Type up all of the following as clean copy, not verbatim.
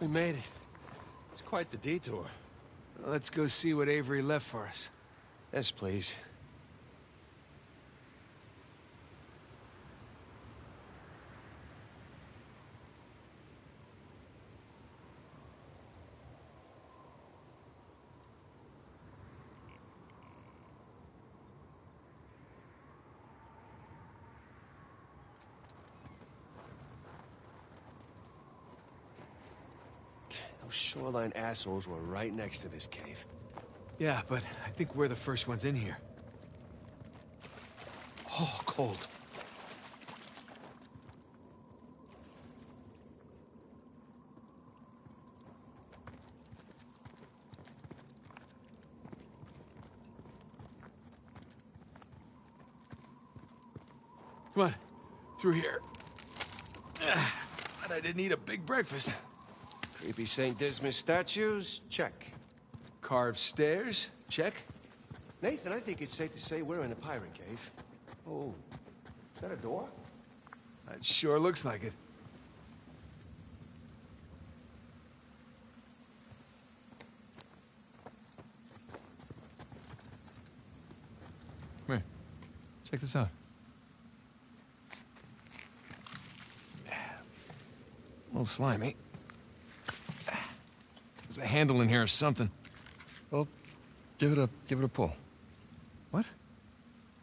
We made it. It's quite the detour. Let's go see what Avery left for us. Yes, please. Those shoreline assholes were right next to this cave. Yeah, but I think we're the first ones in here. Oh, cold. Come on, through here. But I didn't eat a big breakfast. Creepy St. Dismas statues? Check. Carved stairs? Check. Nathan, I think it's safe to say we're in a pirate cave. Oh, is that a door? It sure looks like it. Come here. Check this out. A little slimy. There's a handle in here or something. Well, give it a pull. What?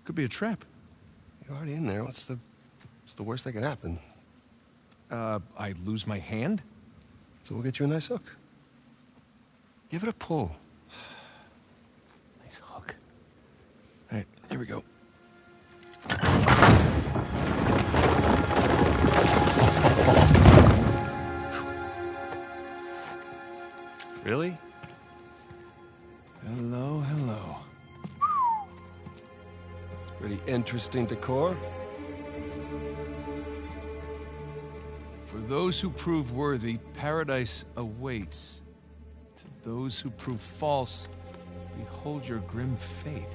Could be a trap. You're already in there. What's the worst that could happen? I lose my hand? So we'll get you a nice hook. Give it a pull. Nice hook. All right, here we go. Really? Hello, hello. Pretty interesting decor. For those who prove worthy, paradise awaits. To those who prove false, behold your grim fate.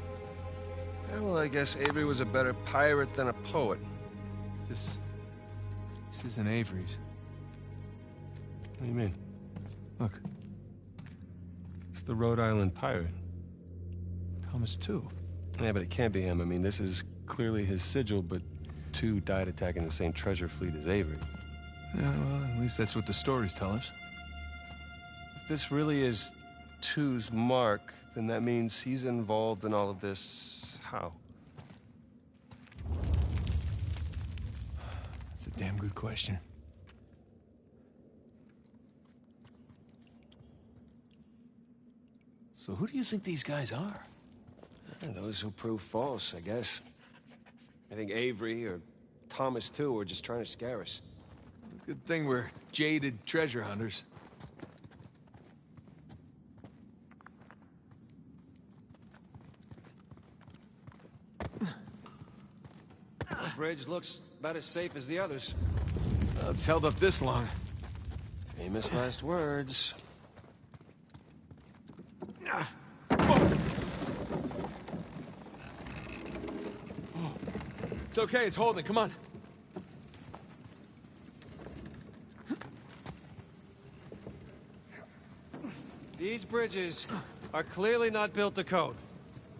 Yeah, well, I guess Avery was a better pirate than a poet. This isn't Avery's. What do you mean? Look, It's the Rhode Island pirate. Thomas too. Yeah, but it can't be him. I mean, this is clearly his sigil, but two died attacking the same treasure fleet as Avery. Yeah, well, at least that's what the stories tell us. If this really is Two's mark, then that means he's involved in all of this. How? That's a damn good question. So who do you think these guys are? And those who prove false, I guess. I think Avery or Thomas too were just trying to scare us. Good thing we're jaded treasure hunters. The bridge looks about as safe as the others. Well, it's held up this long. Famous last words. It's okay, it's holding. Come on. These bridges are clearly not built to code.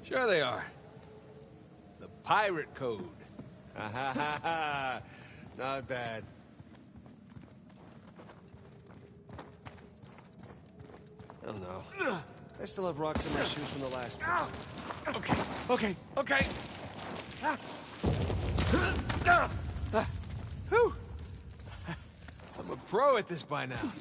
Sure they are. The pirate code. Ha ha ha ha. Not bad. Oh no. I still have rocks in my shoes from the last test. Okay. Whew. I'm a pro at this by now.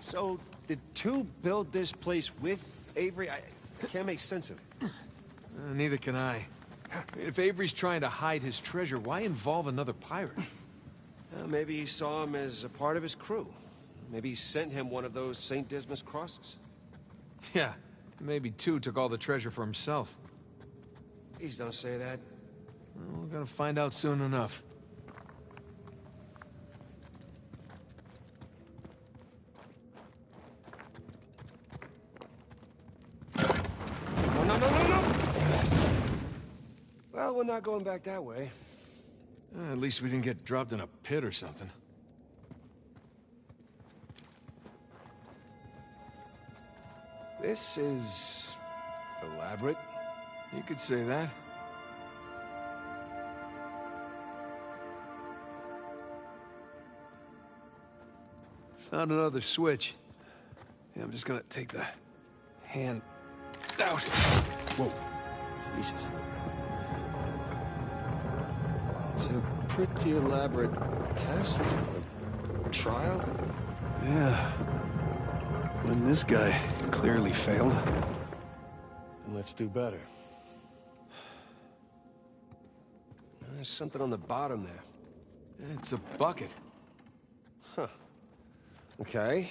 So, did Two build this place with Avery? I can't make sense of it. Neither can I. If Avery's trying to hide his treasure, why involve another pirate? Maybe he saw him as a part of his crew. Maybe he sent him one of those St. Dismas crosses. Yeah, maybe Two took all the treasure for himself. Please don't say that. Well, we're gonna find out soon enough. No. Well, we're not going back that way. At least we didn't get dropped in a pit or something. This is elaborate. You could say that. Found another switch. Yeah, I'm just gonna take the hand out. Whoa. Jesus. It's a pretty elaborate test. A trial. Yeah. When this guy clearly failed. Then let's do better. There's something on the bottom there. It's a bucket. Huh. Okay.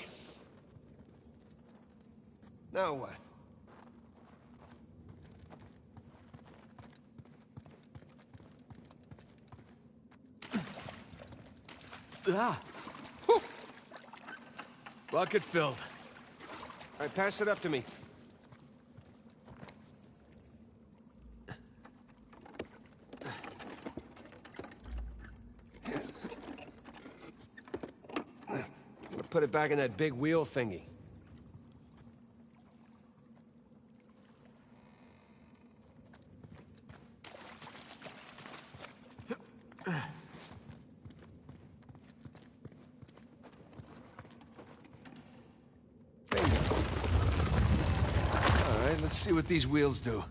Now what? Ah! Whew. Bucket filled. All right, pass it up to me. Put it back in that big wheel thingy. Let's see what these wheels do.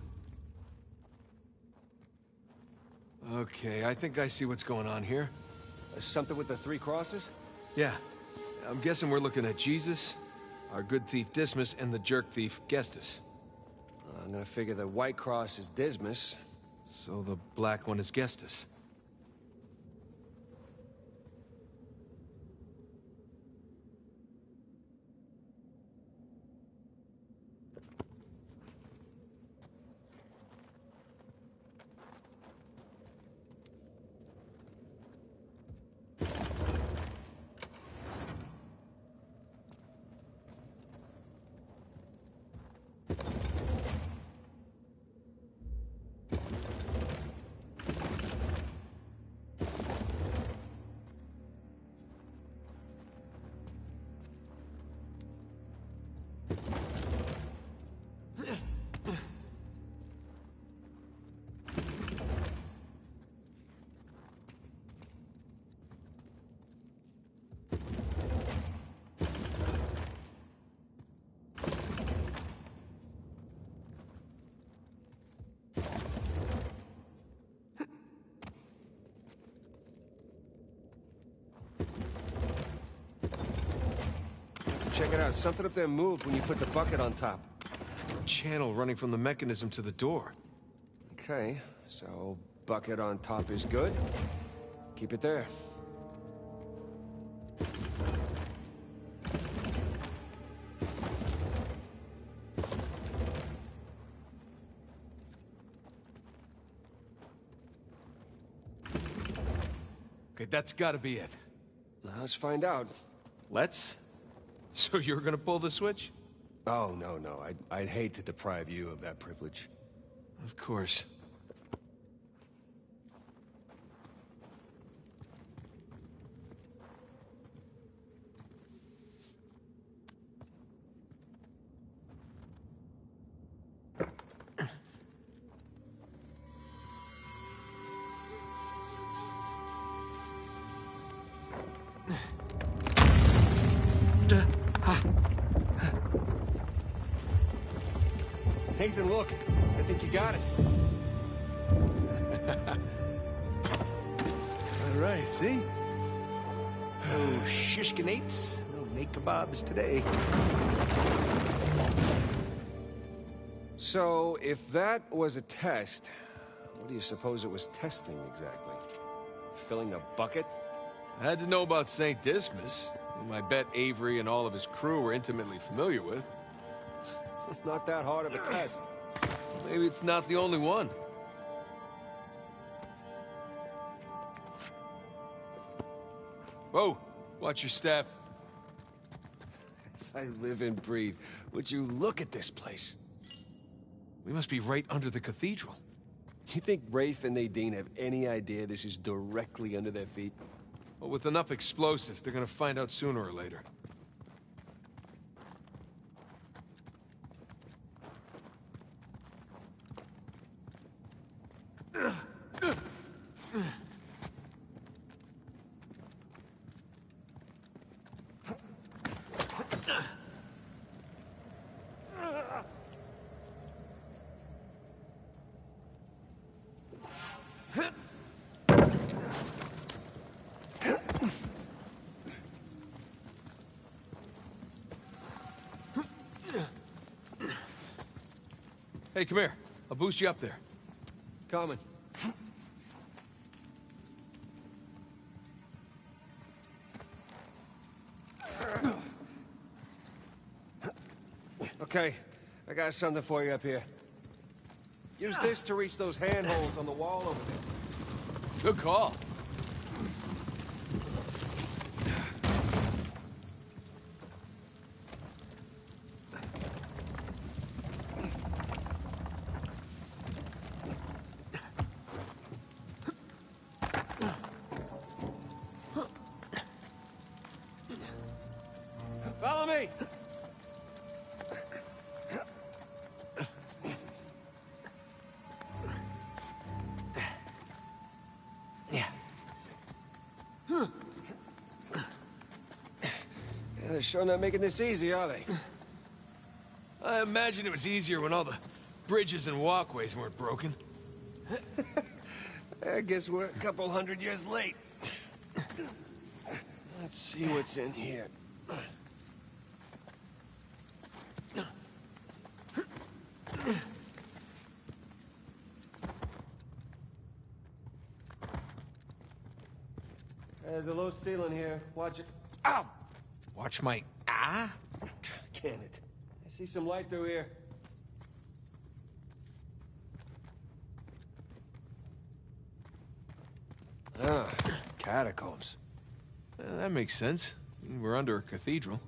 Okay, I think I see what's going on here. Something with the 3 crosses? Yeah. I'm guessing we're looking at Jesus, our good thief Dismas, and the jerk thief Gestus. I'm gonna figure the white cross is Dismas. So the black one is Gestus. Check it out. Something up there moved when you put the bucket on top. A channel running from the mechanism to the door. Okay, so bucket on top is good. Keep it there. Okay, that's gotta be it. Now, let's find out. Let's? So you're gonna pull the switch? Oh, no. I'd hate to deprive you of that privilege. Of course. Nathan, look. I think you got it. All right, see? Oh, shishkinates. No make kebabs today. So, if that was a test, what do you suppose it was testing exactly? Filling a bucket? I had to know about St. Dismas, whom I bet Avery and all of his crew were intimately familiar with. Not that hard of a test. Maybe it's not the only one. Whoa, watch your step. I live and breathe. Would you look at this place? We must be right under the cathedral. You think Rafe and Nadine have any idea this is directly under their feet? Well, with enough explosives, they're gonna find out sooner or later. Hey, come here. I'll boost you up there. Coming. Okay, I got something for you up here. Use this to reach those handholds on the wall over there. Good call. Follow me! They're sure not making this easy, are they? I imagine it was easier when all the bridges and walkways weren't broken. I guess we're a couple hundred years late. Let's see what's in here. There's a low ceiling here. Watch it. Ow! Watch my Can it? I see some light through here. Ah, catacombs. That makes sense. We're under a cathedral.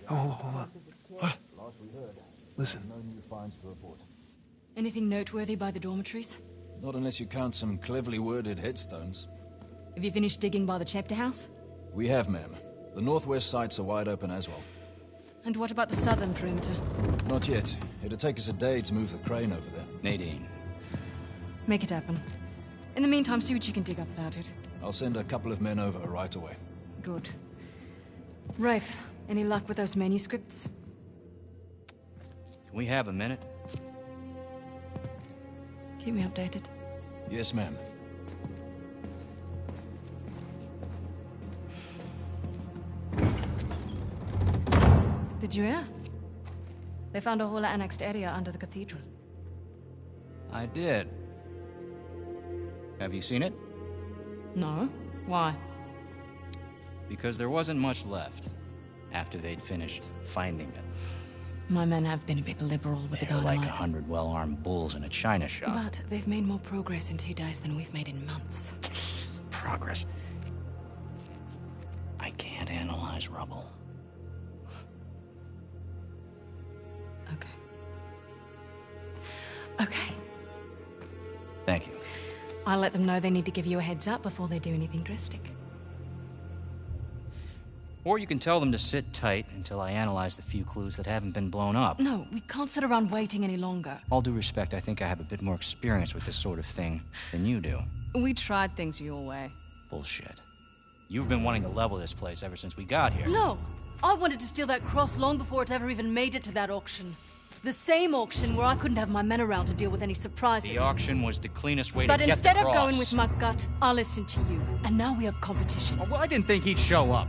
Hold on. What? Listen. No new finds to report. Anything noteworthy by the dormitories? Not unless you count some cleverly worded headstones. Have you finished digging by the chapter house? We have, ma'am. The northwest sites are wide open as well. And what about the southern perimeter? Not yet. It'll take us a day to move the crane over there. Nadine. Make it happen. In the meantime, see what you can dig up without it. I'll send a couple of men over right away. Good. Rafe, any luck with those manuscripts? Can we have a minute? Keep me updated. Yes, ma'am. Did you hear? They found a whole annexed area under the cathedral. I did. Have you seen it? No? Why? Because there wasn't much left after they'd finished finding it. My men have been a bit liberal with the They're like dynamite. 100 well-armed bulls in a china shop. But they've made more progress in 2 days than we've made in months. Progress. I can't analyze rubble. Okay. Okay. Thank you. I'll let them know they need to give you a heads up before they do anything drastic. Or you can tell them to sit tight until I analyze the few clues that haven't been blown up. No, we can't sit around waiting any longer. All due respect, I think I have a bit more experience with this sort of thing than you do. We tried things your way. Bullshit. You've been wanting to level this place ever since we got here. No! I wanted to steal that cross long before it ever even made it to that auction. The same auction where I couldn't have my men around to deal with any surprises. The auction was the cleanest way But to get the instead of cross. going with my gut, I listened to you. And now we have competition. Oh, well, I didn't think he'd show up.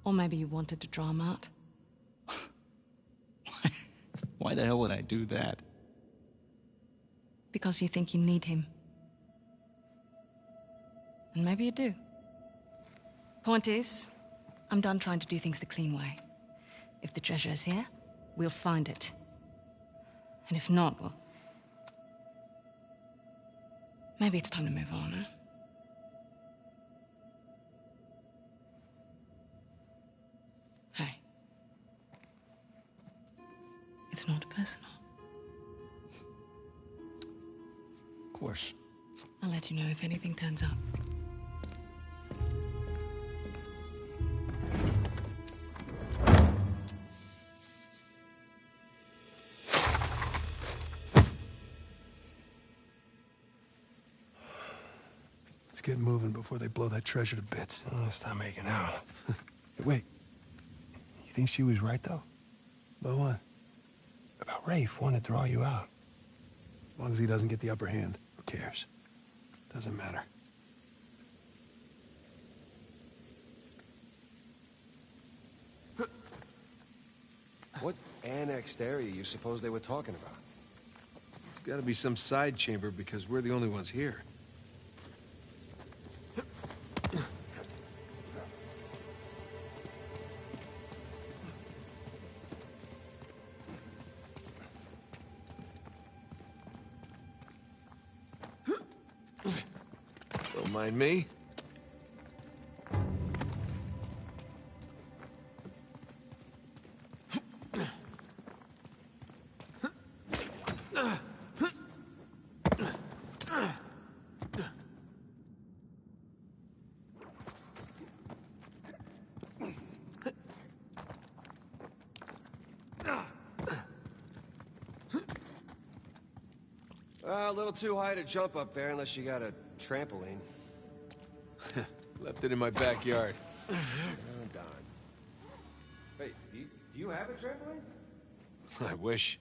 Or maybe you wanted to draw him out. Why the hell would I do that? Because you think you need him. And maybe you do. Point is, I'm done trying to do things the clean way. If the treasure is here, we'll find it. And if not, well... maybe it's time to move on, huh? Hey. It's not personal. Of course. I'll let you know if anything turns up. get moving before they blow that treasure to bits. Oh, stop making out. Wait. You think she was right, though? About what? About Rafe wanting to draw you out. As long as he doesn't get the upper hand, who cares? Doesn't matter. What annexed area you suppose they were talking about? There's gotta be some side chamber because we're the only ones here. Don't mind me. A little too high to jump up there unless you got a trampoline. Left it in my backyard. Oh, darn. Wait, do you have a trampoline? I wish.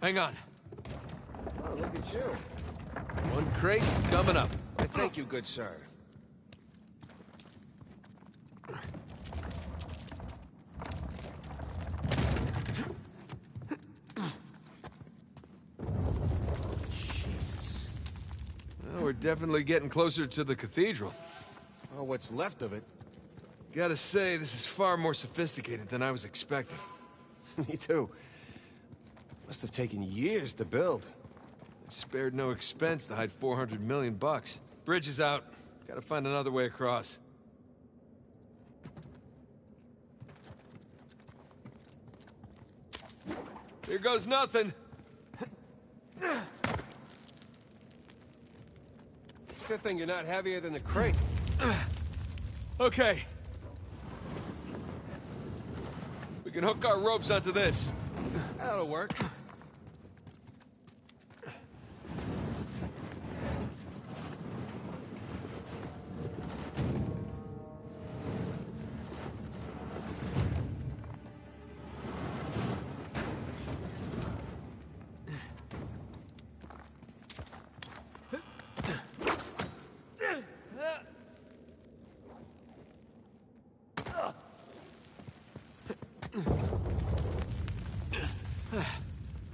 Hang on. Oh, look at you. One crate coming up. Why, thank you, good sir. Well, we're definitely getting closer to the cathedral. Oh, what's left of it? Gotta say, this is far more sophisticated than I was expecting. Me too. Must have taken years to build. They spared no expense to hide 400 million bucks. Bridge is out. Gotta find another way across. Here goes nothing. Good thing you're not heavier than the crate. Okay. We can hook our ropes onto this. That'll work.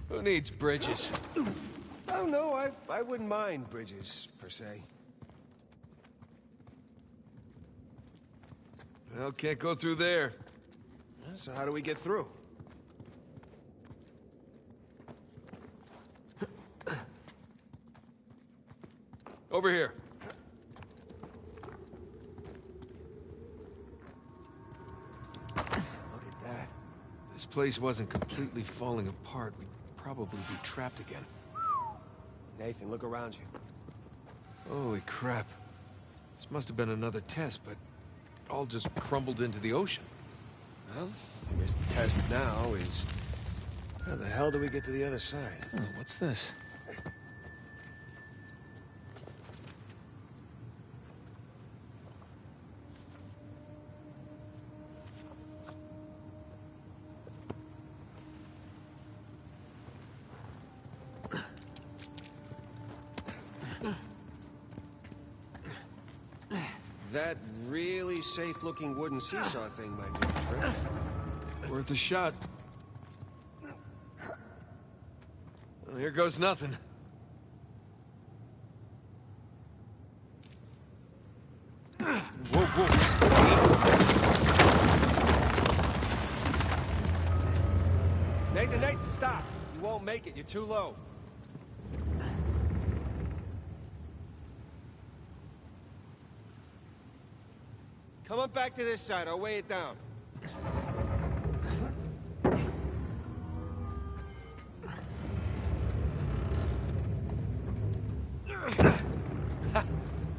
Who needs bridges? Oh, no, I wouldn't mind bridges, per se. Well, can't go through there. So how do we get through? Over here. Look at that. This place wasn't completely falling apart. We'd probably be trapped again. Nathan, look around you. Holy crap. This must have been another test, but it all just crumbled into the ocean. Well, I guess the test now is... how the hell do we get to the other side? Oh, what's this? That really safe-looking wooden seesaw thing might be a trick. Worth a shot. Well, here goes nothing. Whoa, whoa. Nathan, stop! You won't make it, you're too low. Come on back to this side, I'll weigh it down.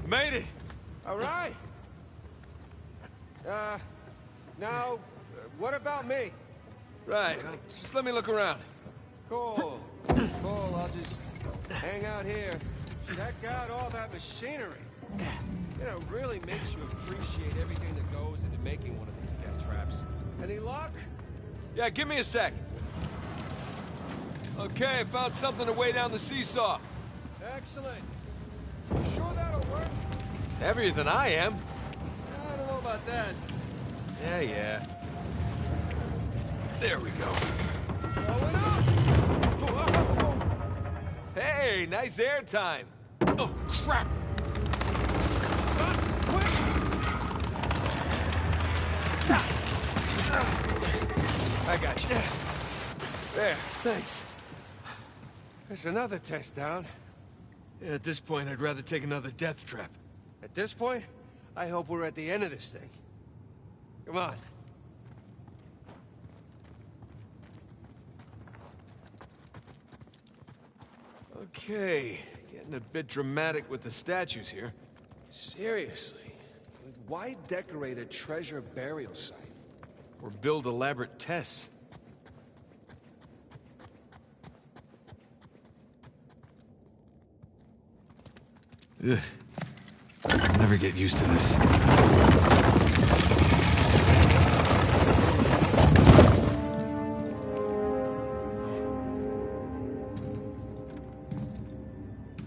Made it! All right. Now, what about me? Right, just let me look around. Cool. Cool, I'll just hang out here. Check out all that machinery. You know, really makes you appreciate everything that goes into making one of these death traps. Any luck? Yeah, give me a sec. Okay, I found something to weigh down the seesaw. Excellent. You sure that'll work? It's heavier than I am. I don't know about that. Yeah. There we go. Going up! Whoa. Hey, nice air time. Oh, crap! I got you. There, thanks. There's another test down. Yeah, at this point, I'd rather take another death trap. At this point, I hope we're at the end of this thing. Come on. Okay, getting a bit dramatic with the statues here. Seriously, why decorate a treasure burial site? Or build elaborate tests. Ugh. I'll never get used to this.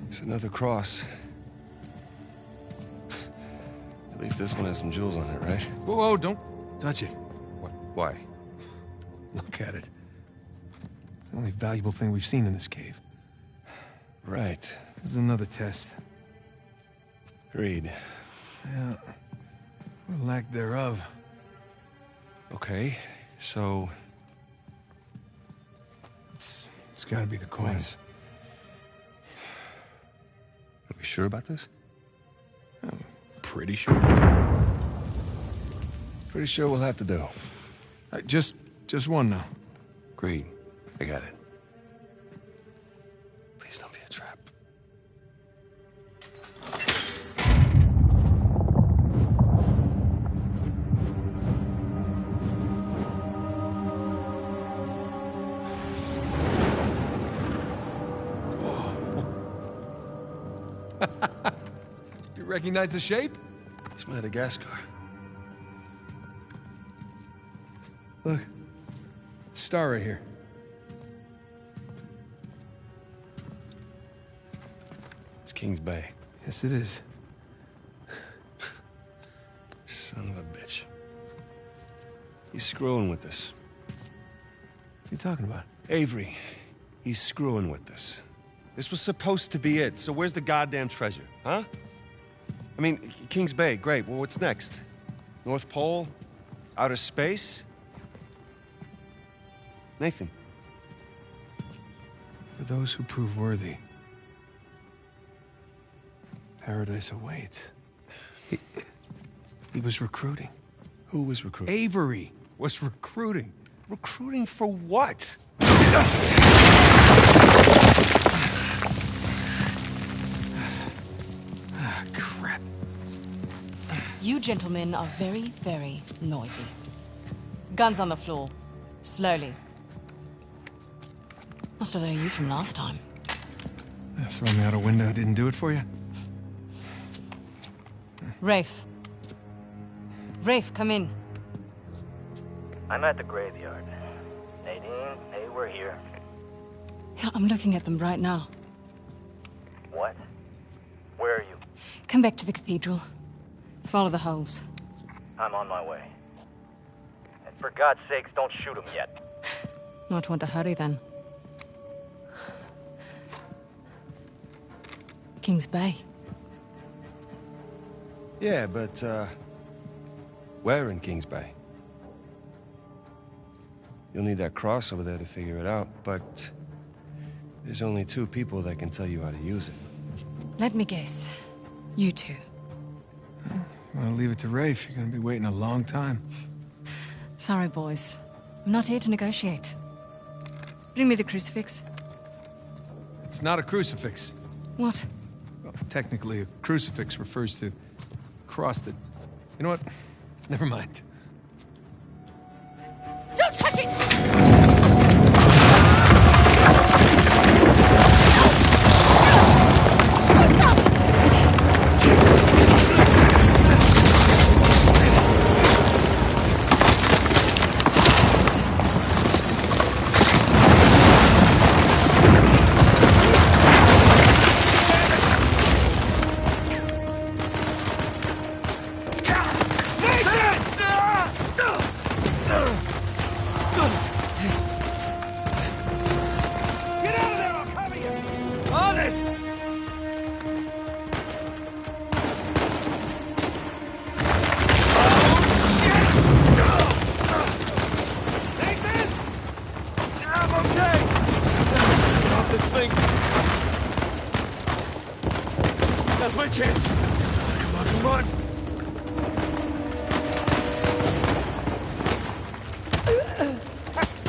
It's another cross. At least this one has some jewels on it, right? Whoa, don't touch it. What? Why? Look at it. It's the only valuable thing we've seen in this cave. Right. This is another test. Agreed. Yeah. Or lack thereof. Okay, so... It's gotta be the coins. Are we sure about this? I'm pretty sure. Pretty sure we'll have to do. Just one now. Agreed. I got it. Please don't be a trap. You recognize the shape? It's Madagascar. Look. Star right here. It's Kings Bay. Yes, it is. Son of a bitch. He's screwing with us. What are you talking about? Avery, he's screwing with us. This was supposed to be it, so where's the goddamn treasure, huh? I mean, Kings Bay, great. Well, what's next? North Pole? Outer space? Nathan. For those who prove worthy, paradise awaits. He was recruiting. Who was recruiting? Avery was recruiting. Recruiting for what? Crap. You gentlemen are very, very noisy. Guns on the floor. Slowly. Must have known you from last time. Throw me out a window didn't do it for you? Rafe. Rafe, come in. I'm at the graveyard. Nadine, hey, we're here. Yeah, I'm looking at them right now. What? Where are you? Come back to the cathedral. Follow the holes. I'm on my way. And for God's sakes, don't shoot him yet. Not want to hurry then. Kings Bay. Yeah, but, where in Kings Bay? You'll need that cross over there to figure it out, but there's only 2 people that can tell you how to use it. Let me guess. You two. I'll leave it to Rafe. You're gonna be waiting a long time. Sorry, boys. I'm not here to negotiate. Bring me the crucifix. It's not a crucifix. What? Well, technically, a crucifix refers to a cross that... You know what? Never mind. Don't touch it! That's my chance. Come on, come on.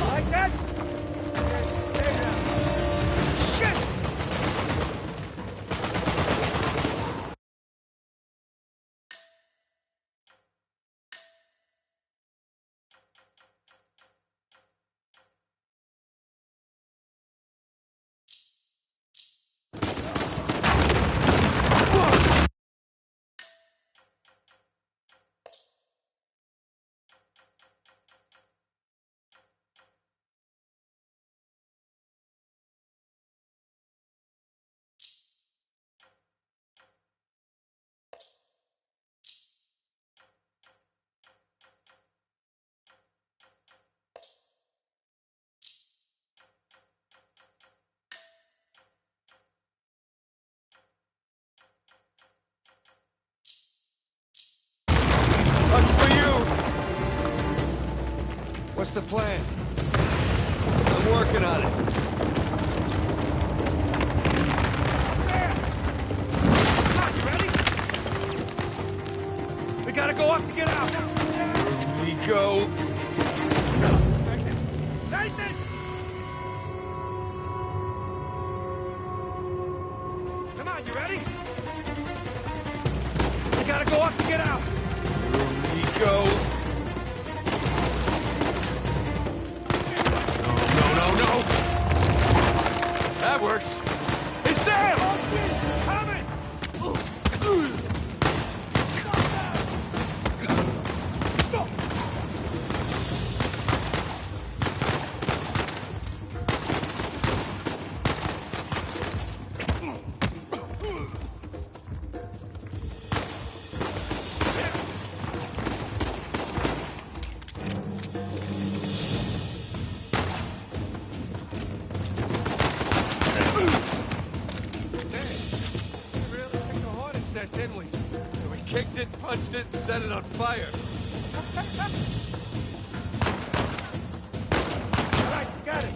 Like that? Stay down. Shit! That's for you. What's the plan? I'm working on it. You ready? We gotta go up to get out. Here we go. Nathan! Come on, you ready? We gotta go up to get out. Here we go. No. That works. Hey, Sam! Coming! Didn't we? We kicked it, punched it, and set it on fire. All right, you got it.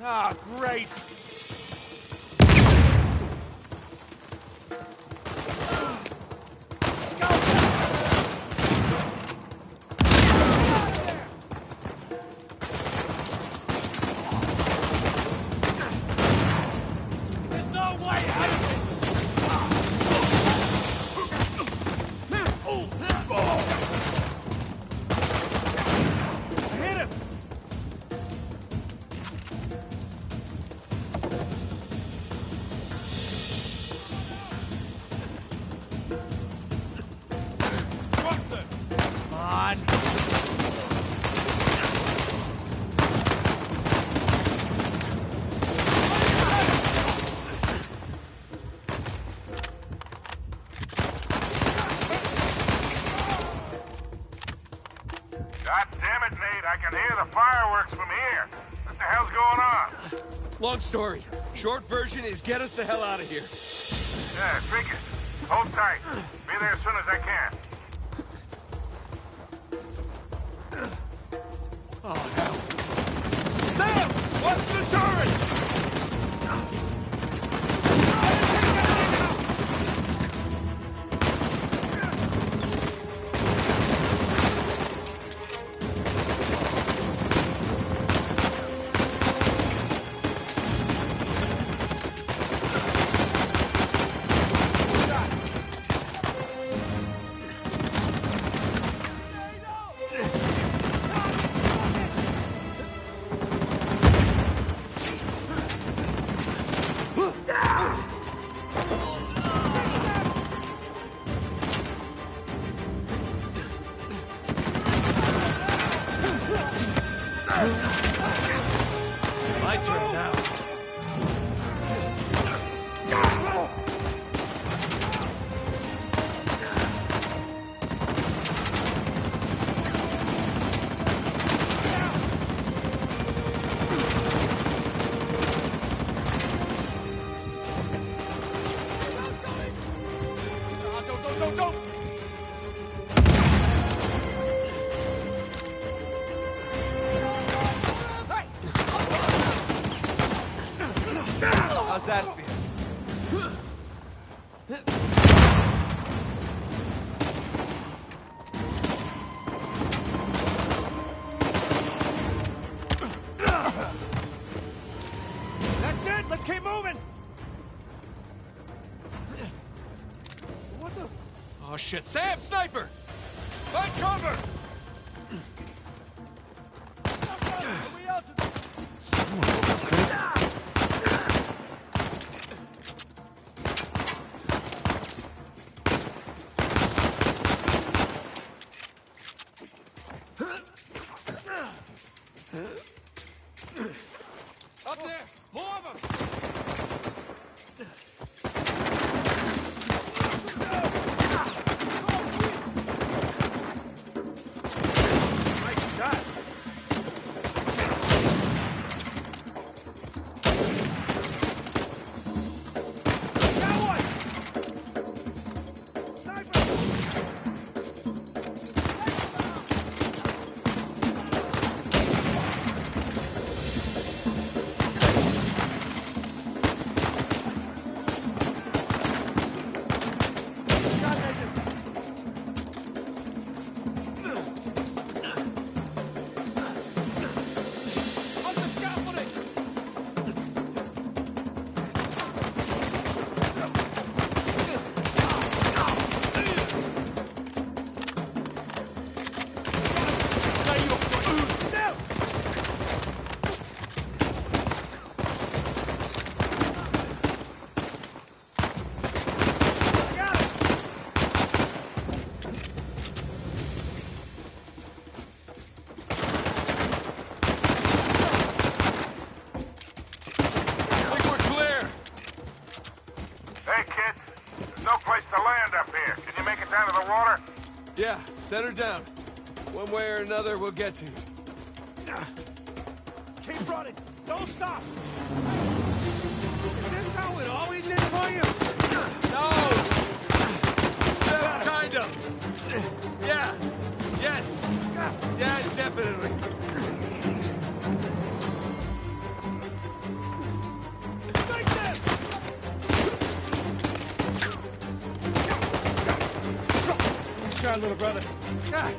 Ah, great! There's no way out of it! Hit him! God damn it, Nate, I can hear the fireworks from here. What the hell's going on? Long story. Short version is get us the hell out of here. Yeah, figured. Hold tight. Be there as soon as I can. Oh, hell. Sam! Watch the turret! My turn now. Don't! How's that feel? That's it! Let's keep moving! What the? Oh shit, Sam! Sniper! Find cover! Are we out to the... Up there! More of them! Yeah, set her down. One way or another, we'll get to you. Keep running. Don't stop. Is this how it always is for you? No! Yeah, kind of. Yeah. Yes. Yeah, definitely. Like this! Nice shot, little brother. God,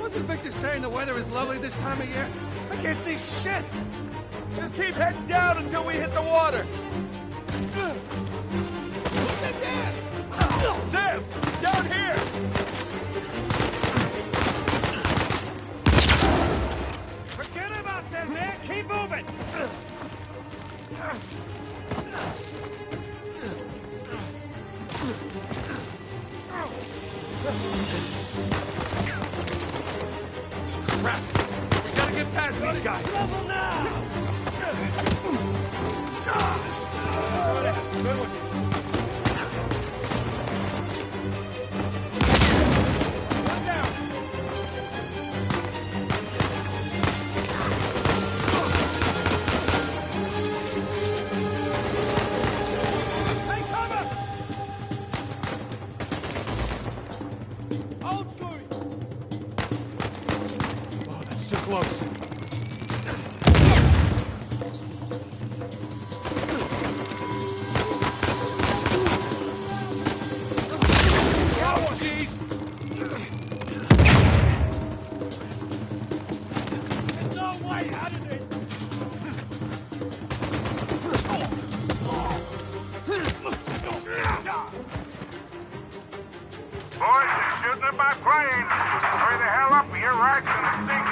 wasn't Victor saying the weather is lovely this time of year? I can't see shit! Just keep heading down until we hit the water. Look at that! Sam, down here! Forget about them, man! Keep moving! Crap! We gotta get past these guys! Trouble now! Good one. One down. Hey, cover! Hold Fury! Oh, that's too close. Boys, they're shooting at my plane. Hurry the hell up or your ride's gonna sink.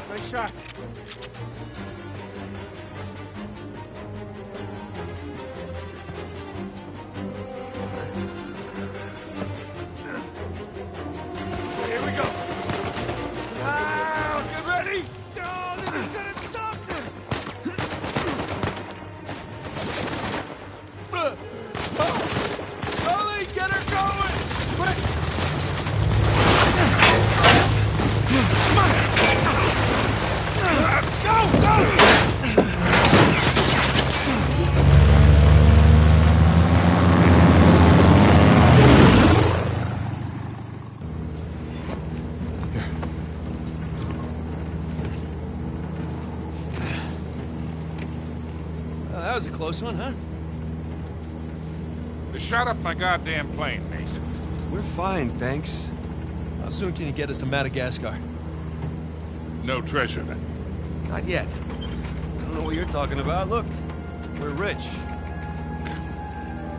Nice shot. Here we go. Ah, get ready. Oh, this is gonna suck! Charlie, get her going! Quick! Go, go! That was a close one, huh? They shot up my goddamn plane, mate. We're fine, thanks. How soon can you get us to Madagascar? No treasure, then. Not yet. I don't know what you're talking about. Look, we're rich.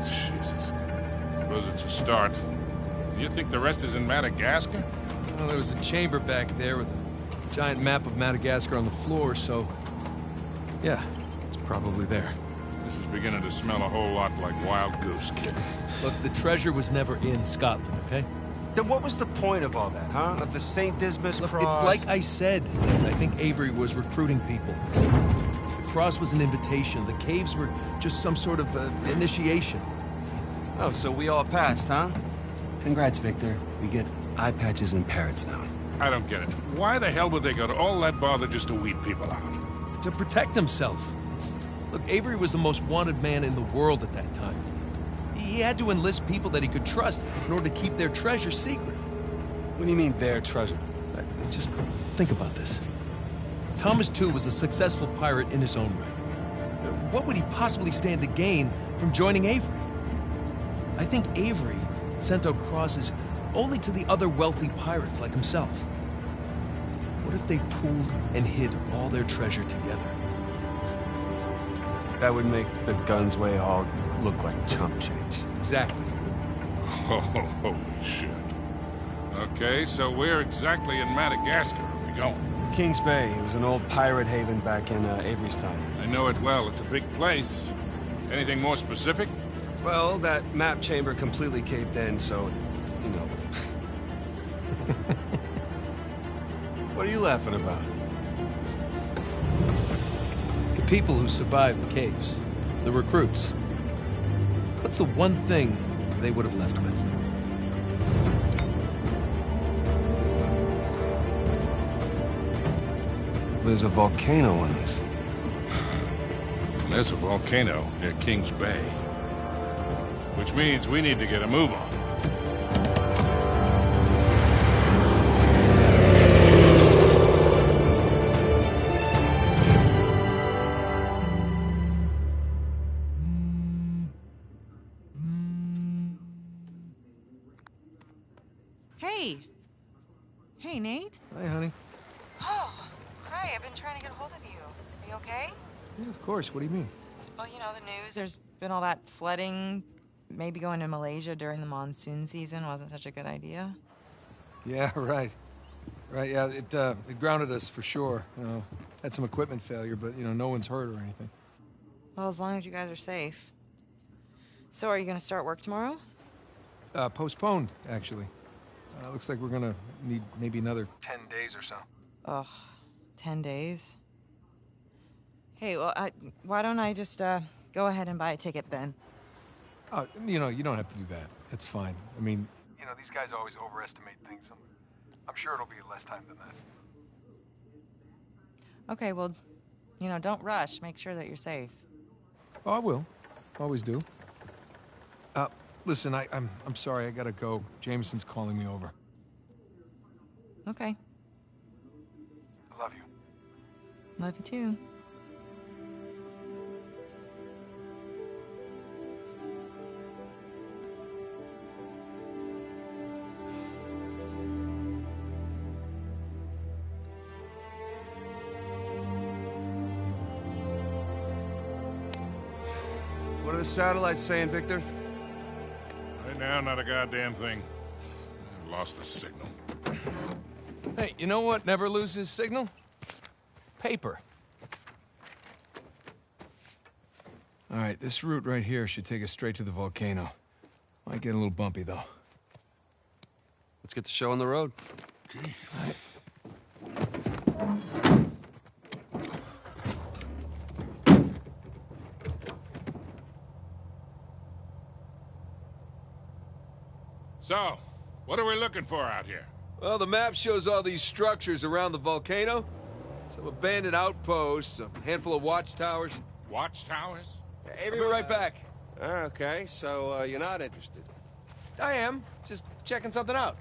Jesus. Suppose it's a start. You think the rest is in Madagascar? Well, there was a chamber back there with a giant map of Madagascar on the floor, so... yeah, it's probably there. This is beginning to smell a whole lot like Wild Goose, kid. Look, the treasure was never in Scotland, okay? Then what was the point of all that, huh? Of the St. Dismas Look, cross? it's like I said. I think Avery was recruiting people. The cross was an invitation. The caves were just some sort of initiation. Oh, so we all passed, huh? Congrats, Victor. We get eye patches and parrots now. I don't get it. Why the hell would they go to all that bother just to weed people out? To protect himself. Look, Avery was the most wanted man in the world at that time. He had to enlist people that he could trust in order to keep their treasure secret. What do you mean, their treasure? Just think about this. Thomas, too, was a successful pirate in his own right. What would he possibly stand to gain from joining Avery? I think Avery sent out crosses only to the other wealthy pirates like himself. What if they pooled and hid all their treasure together? That would make the Gunsway Hall look like chump change. Exactly. Oh, holy shit. Okay, so where exactly in Madagascar are we going? Kings Bay. It was an old pirate haven back in Avery's time. I know it well. It's a big place. Anything more specific? Well, that map chamber completely caved in, so, you know. What are you laughing about? The people who survived the caves. The recruits. What's the one thing they would have left with? There's a volcano on this. There's a volcano near Kings Bay. Which means we need to get a move on. Hey! Hey, Nate? Hi, honey. Oh, hi, I've been trying to get a hold of you. Are you okay? Yeah, of course. What do you mean? Well, you know, the news, there's been all that flooding. Maybe going to Malaysia during the monsoon season wasn't such a good idea. Yeah, right. Right, yeah, it grounded us for sure. You know, had some equipment failure, but, you know, no one's hurt or anything. Well, as long as you guys are safe. So, are you gonna start work tomorrow? Postponed, actually. Looks like we're gonna need maybe another 10 days or so. Ugh, 10 days? Hey, well, why don't I just, go ahead and buy a ticket then? You know, you don't have to do that. It's fine. I mean, you know, these guys always overestimate things. I'm sure it'll be less time than that. Okay, well, you know, don't rush. Make sure that you're safe. Oh, I will. Always do. Listen, I'm sorry. I gotta go. Jameson's calling me over. Okay. I love you. Love you too. What are the satellites saying, Victor? Right now, not a goddamn thing. I lost the signal. Hey, you know what never loses signal? Paper. All right, this route right here should take us straight to the volcano. Might get a little bumpy, though. Let's get the show on the road. Okay. All right. So, what are we looking for out here? Well, the map shows all these structures around the volcano. Some abandoned outposts, a handful of watchtowers. Watchtowers? I'll be right back. Okay, so you're not interested. I am. Just checking something out.